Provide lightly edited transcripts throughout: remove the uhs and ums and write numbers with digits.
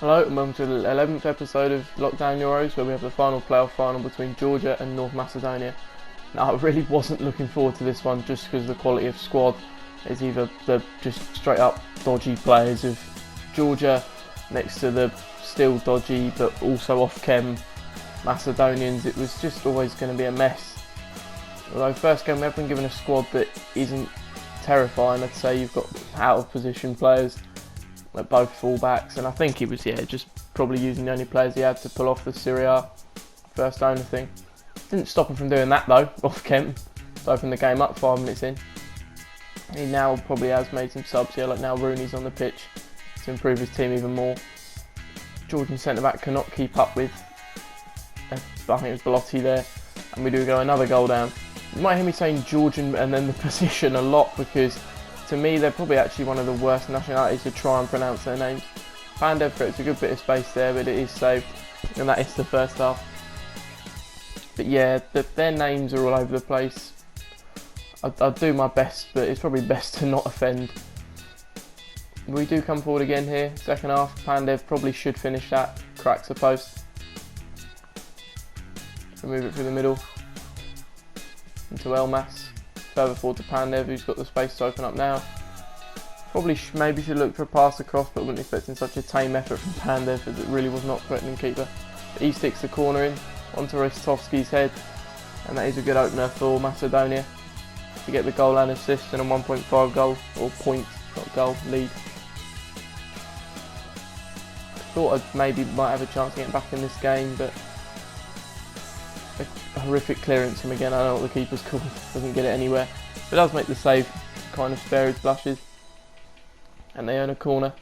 Hello and welcome to the 11th episode of Lockdown Euros, where we have the final playoff final between Georgia and North Macedonia. Now, I really wasn't looking forward to this one just because of the quality of squad. It's either the just straight up dodgy players of Georgia next to the still dodgy but also off-chem Macedonians. It was just always going to be a mess. Although first game we have been given a squad that isn't terrifying. I'd say you've got out of position players at both fullbacks, and I think he was just probably using the only players he had to pull off the Serie A first owner thing. Didn't stop him from doing that though, off Kemp, to open the game up 5 minutes in. He now probably has made some subs here, like now Rooney's on the pitch to improve his team even more. Georgian centre-back cannot keep up with, I think it was Belotti there, and we do go another goal down. You might hear me saying Georgian and then the position a lot, because to me they're probably actually one of the worst nationalities to try and pronounce their names. Pandev creates a good bit of space there, but it is saved, and that is the first half. But yeah, their names are all over the place. I'll do my best, but it's probably best to not offend. We do come forward again here, second half. Pandev probably should finish that, cracks the post. Remove it through the middle into Elmas. Further forward to Pandev, who's got the space to open up now. Probably maybe should look for a pass across, but wasn't expecting such a tame effort from Pandev, as it really was not threatening keeper. But he sticks the corner in onto Ristovski's head, and that is a good opener for Macedonia to get the goal and assist and a 1.5 goal, or point, not goal, lead. Thought I might have a chance of getting back in this game, but a horrific clearance from again, I don't know what the keeper's called, doesn't get it anywhere. But does make the save, kind of spare his blushes. And they earn a corner,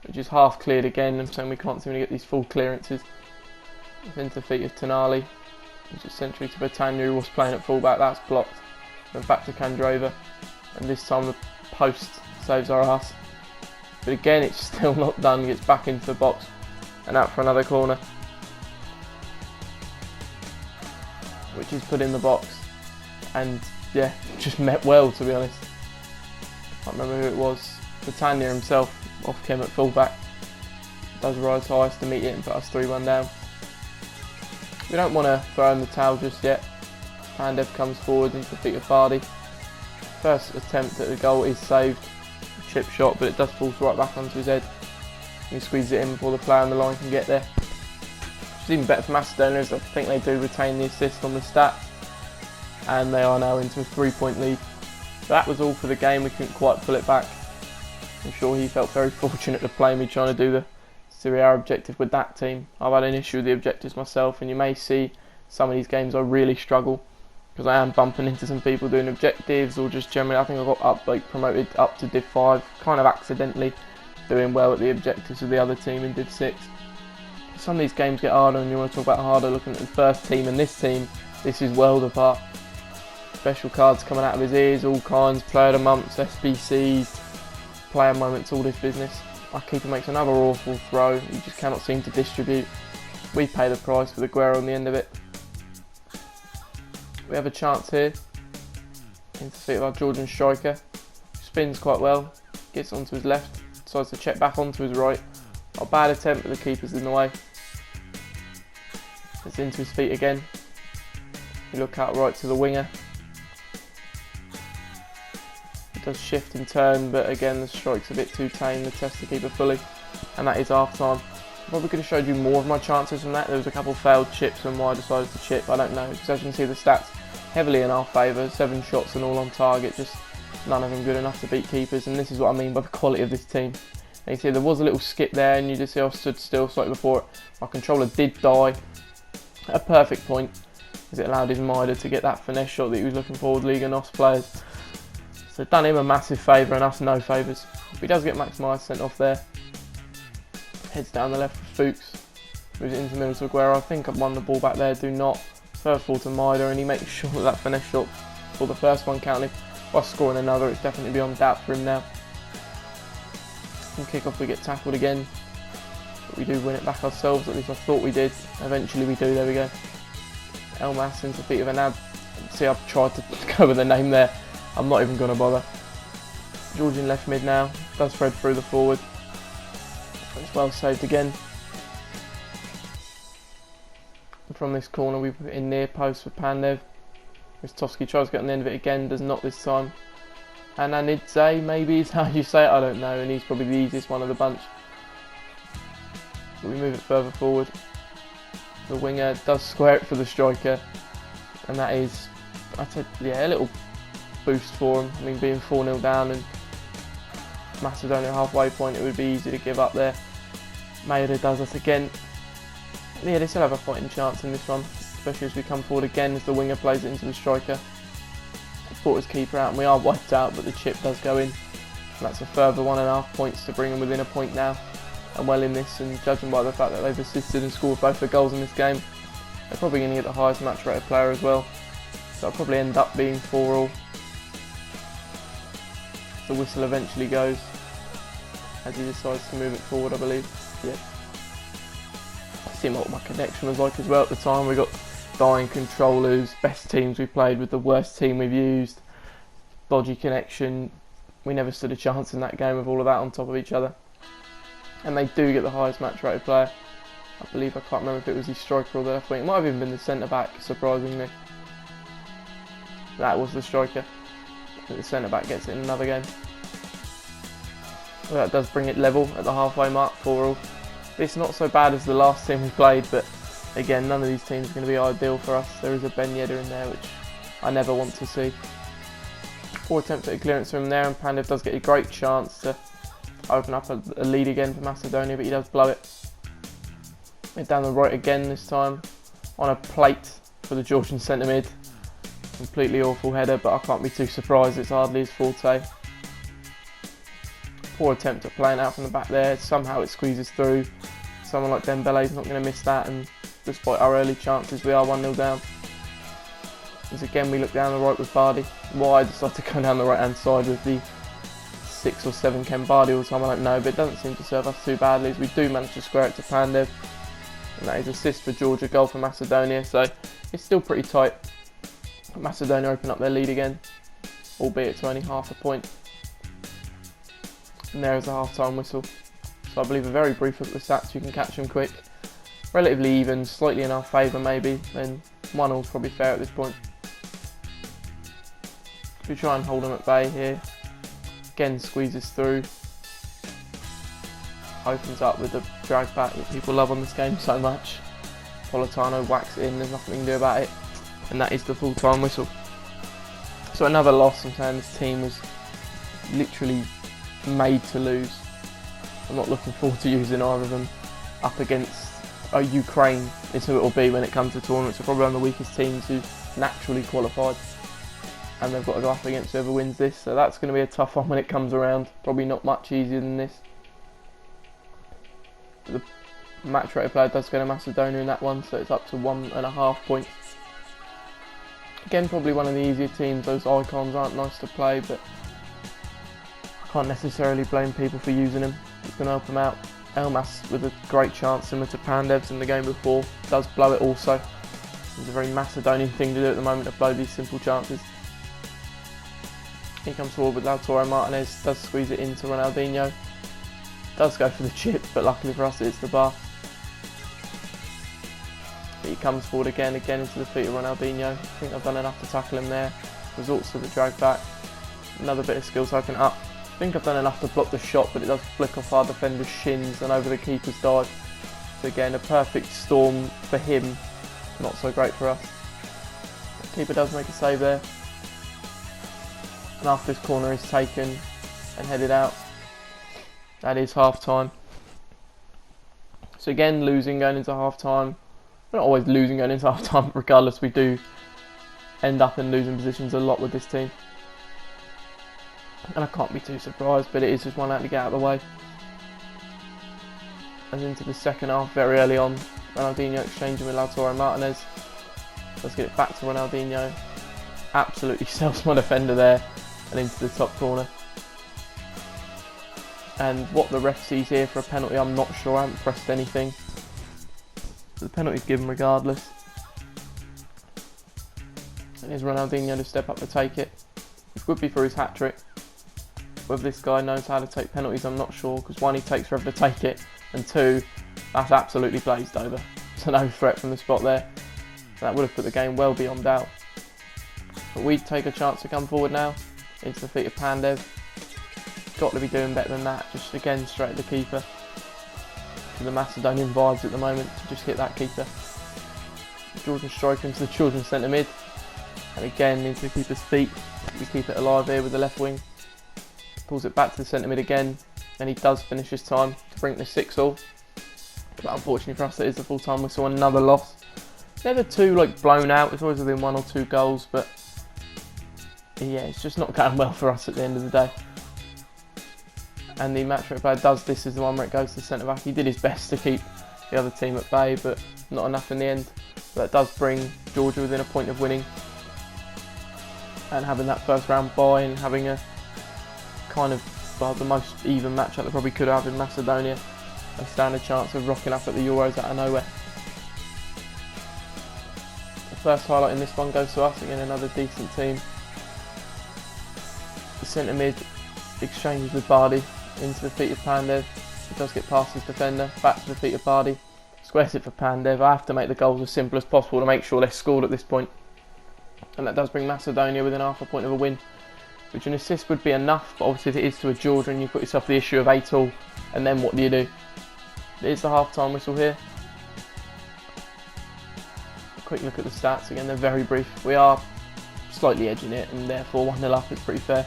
which is half cleared again, and so we can't seem to get these full clearances. It's into the feet of Tonali, which is centrally to Britannia, who was playing at fullback, that's blocked. Then back to Kandrova, and this time the post saves our ass. But again, it's still not done, gets back into the box, and out for another corner, which is put in the box, and yeah, just met well, to be honest. Can't remember who it was. Britannia himself, off Kim at fullback, does rise highest to meet it and put us 3-1 down. We don't want to throw in the towel just yet. Pandev comes forward into the feet of Vardy. First attempt at the goal is saved, a chip shot, but it does fall right back onto his head. He squeezes it in before the player on the line can get there. It's even better for Macedonia, as I think they do retain the assist on the stats, and they are now into a 3-point lead. So that was all for the game. We couldn't quite pull it back. I'm sure he felt very fortunate to play me trying to do the Serie A objective with that team. I've had an issue with the objectives myself, and you may see some of these games I really struggle because I am bumping into some people doing objectives, or just generally I think I got promoted up to Div 5 kind of accidentally, doing well at the objectives of the other team in Div 6. Some of these games get harder, and you want to talk about harder looking at the first team and this team. This is world apart. Special cards coming out of his ears, all kinds, player of the months, SBCs, player moments, all this business. Our keeper makes another awful throw, he just cannot seem to distribute. We pay the price for the Guerra on the end of it. We have a chance here into the feet of our Georgian striker. Spins quite well, gets onto his left, decides to check back onto his right. Not a bad attempt, but the keeper's in the way. It's into his feet again. We look out right to the winger. He does shift and turn, but again the strike's a bit too tame to test the keeper fully. And that is half time. Probably could have showed you more of my chances from that. There was a couple failed chips and why I decided to chip, I don't know. Because as you can see, the stats heavily in our favour. 7 shots and all on target, just none of them good enough to beat keepers. And this is what I mean by the quality of this team. And you see there was a little skip there, and you just see I stood still slightly before it. My controller did die at a perfect point, as it allowed his Mida to get that finesse shot that he was looking for with Liga NOS players. So done him a massive favour and us no favours. But he does get Max Meyer sent off there. Heads down the left for Fuchs. Moves it into the middle to Aguero. I think I've won the ball back there, do not. First ball to Mida, and he makes sure that finesse shot for the first one counted. By scoring another, it's definitely beyond doubt for him now. From kick-off we get tackled again, but we do win it back ourselves, at least I thought we did. Eventually we do, there we go. Elmas into the feet of Anab. See, I've tried to go with the name there, I'm not even going to bother. Georgian left mid now, does thread through the forward. It's Well saved again. And from this corner we put in near post for Pandev. Ristovski tries to get on the end of it again, does not this time. Ananidze maybe is how you say it, I don't know, and he's probably the easiest one of the bunch. But we move it further forward. The winger does square it for the striker, and that is, I'd say, yeah, a little boost for him. I mean, being 4-0 down and Macedonia halfway point, it would be easy to give up there. Maeda does us again. Yeah, they still have a fighting chance in this one, especially as we come forward again as the winger plays it into the striker. Brought his keeper out and we are wiped out, but the chip does go in. And that's a further 1.5 points to bring them within a point now. And well in this, and judging by the fact that they've assisted and scored both the goals in this game, they're probably going to get the highest match rated player as well. So it'll probably end up being 4-4. The whistle eventually goes as he decides to move it forward, I believe. Yeah. See what my connection was like as well at the time. We got dying controllers, best teams we played with the worst team we've used, dodgy connection. We never stood a chance in that game with all of that on top of each other. And they do get the highest match rated player. I believe, I can't remember if it was the striker or the left wing. It might have even been the centre back, surprisingly. That was the striker. But the centre back gets it in another game. Well, that does bring it level at the halfway mark, 4-4. It's not so bad as the last team we played, but again, none of these teams are going to be ideal for us. There is a Ben Yedder in there, which I never want to see. 4 attempts at a clearance from there, and Pandev does get a great chance to open up a lead again for Macedonia, but he does blow it. Mid down the right again this time, on a plate for the Georgian centre mid. Completely awful header, but I can't be too surprised, it's hardly his forte. Poor attempt at playing out from the back there, somehow it squeezes through. Someone like Dembele's not going to miss that, and despite our early chances, we are 1-0 down. As again we look down the right with Bardi. Why I decided to go down the right hand side with the 6 or 7 Ken Bardi all the time, I don't know, but it doesn't seem to serve us too badly as we do manage to square it to Pandev. And that is assist for Georgia, goal for Macedonia, so it's still pretty tight. Macedonia open up their lead again, albeit to only half a point. And there is a half-time whistle. So I believe a very brief look at the stats, you can catch them quick. Relatively even, slightly in our favour maybe, and 1-1 is probably fair at this point. We try and hold them at bay here. Again squeezes through. Opens up with the drag back that people love on this game so much. Politano whacks it in, there's nothing we can do about it. And that is the full-time whistle. So another loss. I'm saying this team was literally made to lose. I'm not looking forward to using either of them up against Ukraine is who it will be when it comes to tournaments. They're probably one of the weakest teams who naturally qualified, and they've got to go up against whoever wins this, so that's going to be a tough one when it comes around. Probably not much easier than this. The match rated player does go to Macedonia in that one, so it's up to 1.5 points. Again, probably one of the easier teams. Those icons aren't nice to play, but I can't necessarily blame people for using them. It's going to help them out. Elmas with a great chance, similar to Pandev's in the game before, does blow it also. It's a very Macedonian thing to do at the moment, to blow these simple chances. He comes forward with Lautaro Martinez, does squeeze it into Ronaldinho. Does go for the chip, but luckily for us it's the bar. But he comes forward again into the feet of Ronaldinho. I think I've done enough to tackle him there. Resorts to the drag back. Another bit of skill to open up. I think I've done enough to block the shot, but it does flick off our defender's shins and over the keeper's dive. So again, a perfect storm for him, not so great for us. The keeper does make a save there. And after this corner is taken and headed out, that is half time. So again, losing going into half time. We're not always losing going into half time, but regardless, we do end up in losing positions a lot with this team. And I can't be too surprised, but it is just one out to get out of the way. And into the second half, very early on, Ronaldinho exchanging with Lautaro Martinez. Let's get it back to Ronaldinho. Absolutely sells my defender there and into the top corner. And what the ref sees here for a penalty, I'm not sure. I haven't pressed anything. So the penalty's given regardless. And here's Ronaldinho to step up to take it. It would be for his hat-trick. Whether this guy knows how to take penalties, I'm not sure, because one, he takes forever to take it, and 2, that's absolutely glazed over. So no threat from the spot there. That would have put the game well beyond doubt. But we take a chance to come forward now into the feet of Pandev. Got to be doing better than that. Just again straight at the keeper. To the Macedonian vibes at the moment to just hit that keeper. Georgian striker into the Georgian centre mid. And again into the keeper's feet. We keep it alive here with the left wing. Pulls it back to the centre mid again. And he does finish his time to bring the 6-all. But unfortunately for us, it is the full-time whistle. Another loss. Never too blown out. It's always within 1 or 2 goals, but yeah, it's just not going well for us at the end of the day. And the match rate player does this is the one where it goes to the centre back. He did his best to keep the other team at bay, but not enough in the end. But that does bring Georgia within a point of winning. And having that first round bye and having a kind of the most even matchup they probably could have in Macedonia. They stand a chance of rocking up at the Euros out of nowhere. The first highlight in this one goes to us, again another decent team. The centre mid exchanges with Bardi into the feet of Pandev. He does get past his defender, back to the feet of Bardi. Squares it for Pandev. I have to make the goals as simple as possible to make sure they're scored at this point. And that does bring Macedonia within half a point of a win, which an assist would be enough, but obviously if it is to a Georgian, you've got yourself the issue of 8-all, and then what do you do? It is the half-time whistle here. A quick look at the stats, again they're very brief. We are slightly edging it, and therefore 1-0 up is pretty fair.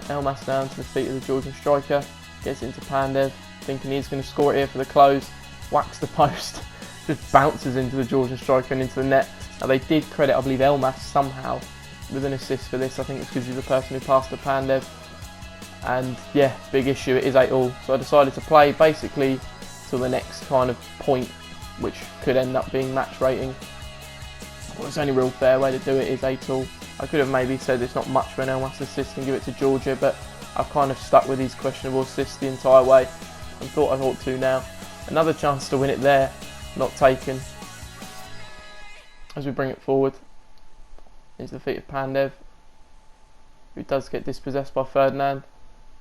Elmas down to the feet of the Georgian striker, gets into Pandev, thinking he's going to score it here for the close, whacks the post, just bounces into the Georgian striker and into the net. Now they did credit, I believe, Elmas somehow with an assist for this. I think it's because he's the person who passed to Pandev. And yeah, big issue, it is 8-all. So I decided to play basically till the next kind of point, which could end up being match rating. Well, it's the only real fair way to do it is 8-all. I could have maybe said it's not much for an Elmas assist and give it to Georgia, but I've kind of stuck with these questionable assists the entire way and thought I ought to now. Another chance to win it there, not taken. As we bring it forward into the feet of Pandev, who does get dispossessed by Ferdinand,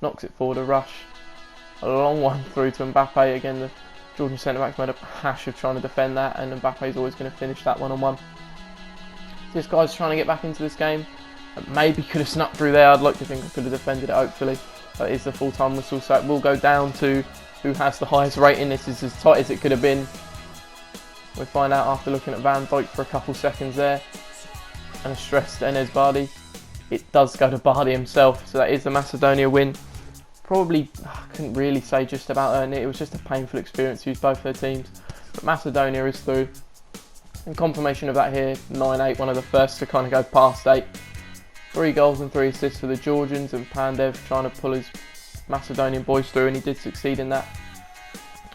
knocks it forward a rush. A long one through to Mbappe. Again, the Georgian centre-back's made a hash of trying to defend that, and Mbappe's always going to finish that one-on-one. This guy's trying to get back into this game. Maybe could have snuck through there. I'd like to think I could have defended it, hopefully. But it is the full-time whistle, so it will go down to who has the highest rating. This is as tight as it could have been. We'll find out after looking at Van Dijk for a couple seconds there. And a stressed Enes Bardi. It does go to Bardi himself, so that is the Macedonia win. Probably, I couldn't really say just about earned it. It was just a painful experience to use both their teams. But Macedonia is through. And confirmation of that here, 9-8, one of the first to kind of go past 8. 3 goals and 3 assists for the Georgians, and Pandev trying to pull his Macedonian boys through, and he did succeed in that.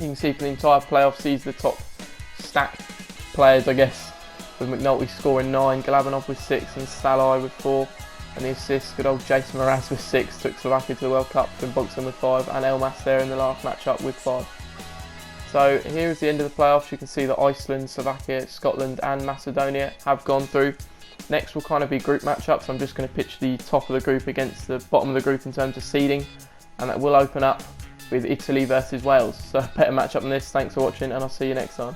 You can see for the entire playoffs, he's the top stacked players, I guess, with McNulty scoring 9, Glavanov with 6 and Salai with 4. And the assists, good old Jason Mraz with 6, took Slovakia to the World Cup, Finn Boxon with 5, and Elmas there in the last matchup with 5. So here is the end of the playoffs. You can see that Iceland, Slovakia, Scotland and Macedonia have gone through. Next will kind of be group matchups. I'm just going to pitch the top of the group against the bottom of the group in terms of seeding, and that will open up with Italy versus Wales. So a better matchup than this. Thanks for watching, and I'll see you next time.